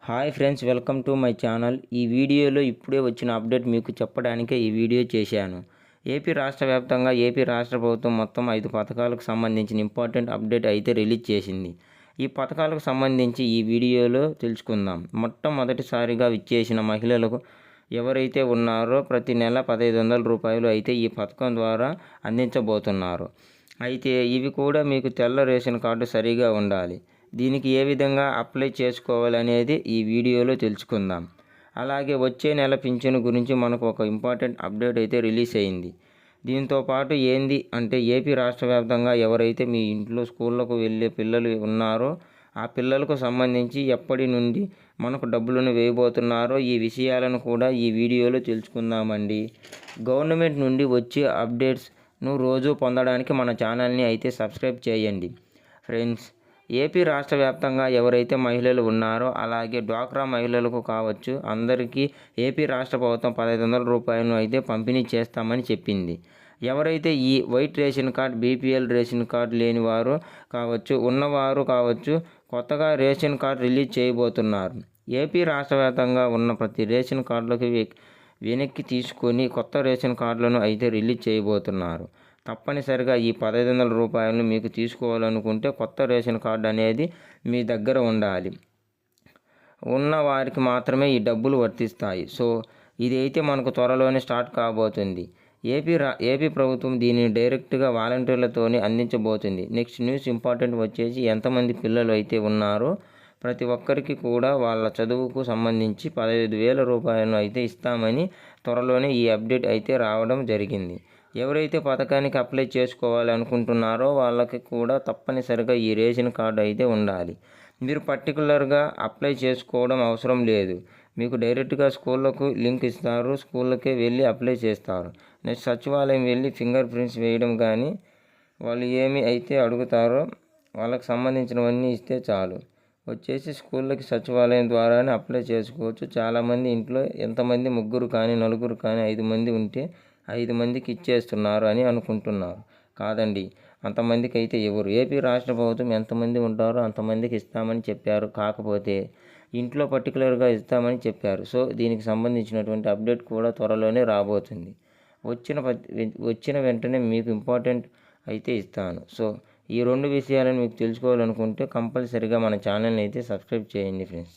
Hi friends, welcome to my channel. ఈ వీడియోలో ఇప్పుడే వచ్చిన అప్డేట్ మీకు చెప్పడానికే ఈ వీడియో చేశాను. ఏపీ రాష్ట్ర వ్యాప్తంగా ఏపీ రాష్ట్ర ప్రభుత్వం మొత్తం 5 పథకాలకు సంబంధించిన ఇంపార్టెంట్ అప్డేట్ అయితే రిలీజ్ చేసింది. ఈ పథకాలకు సంబంధించి ఈ వీడియోలో తెలుసుకుందాం. మొట్టమొదటిసారిగా విచ్చేసిన మహిళలకు ఎవరైతే ఉన్నారో ప్రతి నెల 1,500 రూపాయలు అయితే ఈ పథకం ద్వారా అందించబోతున్నారు. అయితే ఇవి కూడా మీకు తెల్ల రేషన్ కార్డు సరిగా ఉండాలి. దీనికి ఏ విధంగా అప్లై చేసుకోవాలనేది ఈ వీడియోలో తెలుసుకుందాం. అలాగే వచ్చే నెల పింఛను గురించి మనకు ఒక ఇంపార్టెంట్ అప్డేట్ అయితే రిలీజ్ అయింది. దీంతో పాటు ఏంది అంటే ఏపీ రాష్ట్ర వ్యాప్తంగా ఎవరైతే మీ ఇంట్లో స్కూళ్ళకు వెళ్ళే పిల్లలు ఉన్నారో ఆ పిల్లలకు సంబంధించి ఎప్పటి నుండి మనకు డబ్బులను వేయబోతున్నారో ఈ విషయాలను కూడా ఈ వీడియోలో తెలుసుకుందామండి. గవర్నమెంట్ నుండి వచ్చే అప్డేట్స్ను రోజు పొందడానికి మన ఛానల్ని అయితే సబ్స్క్రైబ్ చేయండి. ఫ్రెండ్స్, ఏపీ రాష్ట్ర వ్యాప్తంగా ఎవరైతే మహిళలు ఉన్నారో అలాగే డ్వాక్రా మహిళలకు కావచ్చు, అందరికీ ఏపీ రాష్ట్ర ప్రభుత్వం 1,500 రూపాయలను అయితే పంపిణీ చేస్తామని చెప్పింది. ఎవరైతే ఈ white ration card, BPL ration card లేని వారు కావచ్చు, ఉన్నవారు కావచ్చు, కొత్తగా రేషన్ కార్డు రిలీజ్ చేయబోతున్నారు. ఏపీ రాష్ట్ర వ్యాప్తంగా ఉన్న ప్రతి రేషన్ కార్డులకు వెనక్కి తీసుకొని కొత్త రేషన్ కార్డులను అయితే రిలీజ్ చేయబోతున్నారు. తప్పనిసరిగా ఈ 1,500 రూపాయలను మీకు తీసుకోవాలనుకుంటే కొత్త రేషన్ కార్డు అనేది మీ దగ్గర ఉండాలి. ఉన్న వారికి మాత్రమే ఈ డబ్బులు వర్తిస్తాయి. సో ఇదైతే మనకు త్వరలోనే స్టార్ట్ కాబోతుంది. ఏపీ ప్రభుత్వం దీనిని డైరెక్ట్గా వాలంటీర్లతోనే అందించబోతుంది. నెక్స్ట్ న్యూస్ ఇంపార్టెంట్ వచ్చేసి ఎంతమంది పిల్లలు అయితే ఉన్నారో ప్రతి ఒక్కరికి కూడా వాళ్ళ చదువుకు సంబంధించి 15,000 రూపాయలను అయితే ఇస్తామని త్వరలోనే ఈ అప్డేట్ అయితే రావడం జరిగింది. ఎవరైతే పథకానికి అప్లై చేసుకోవాలనుకుంటున్నారో వాళ్ళకి కూడా తప్పనిసరిగా ఈ రేషన్ కార్డు అయితే ఉండాలి. మీరు పర్టికులర్గా అప్లై చేసుకోవడం అవసరం లేదు. మీకు డైరెక్ట్గా స్కూళ్ళకు లింక్ ఇస్తారు. స్కూళ్ళకే వెళ్ళి అప్లై చేస్తారు. నెక్స్ట్ సచివాలయం వెళ్ళి ఫింగర్ ప్రింట్స్ వేయడం కానీ వాళ్ళు ఏమి అయితే అడుగుతారో వాళ్ళకి సంబంధించినవన్నీ ఇస్తే చాలు. వచ్చేసి స్కూళ్ళకి సచివాలయం ద్వారానే అప్లై చేసుకోవచ్చు. చాలామంది ఇంట్లో ఎంతమంది 3 కానీ 4 కానీ 5 మంది ఉంటే 5 మందికి ఇచ్చేస్తున్నారు అని అనుకుంటున్నారు. కాదండి, అంతమందికి అయితే ఎవరు. ఏపీ రాష్ట్ర ప్రభుత్వం ఎంతమంది ఉంటారో అంతమందికి ఇస్తామని చెప్పారు. కాకపోతే ఇంట్లో పర్టికులర్గా ఇస్తామని చెప్పారు. సో దీనికి సంబంధించినటువంటి అప్డేట్ కూడా త్వరలోనే రాబోతుంది. వచ్చిన వెంటనే మీకు ఇంపార్టెంట్ అయితే ఇస్తాను. సో ఈ 2 విషయాలను మీకు తెలుసుకోవాలనుకుంటే కంపల్సరిగా మన ఛానల్ని అయితే సబ్స్క్రైబ్ చేయండి ఫ్రెండ్స్.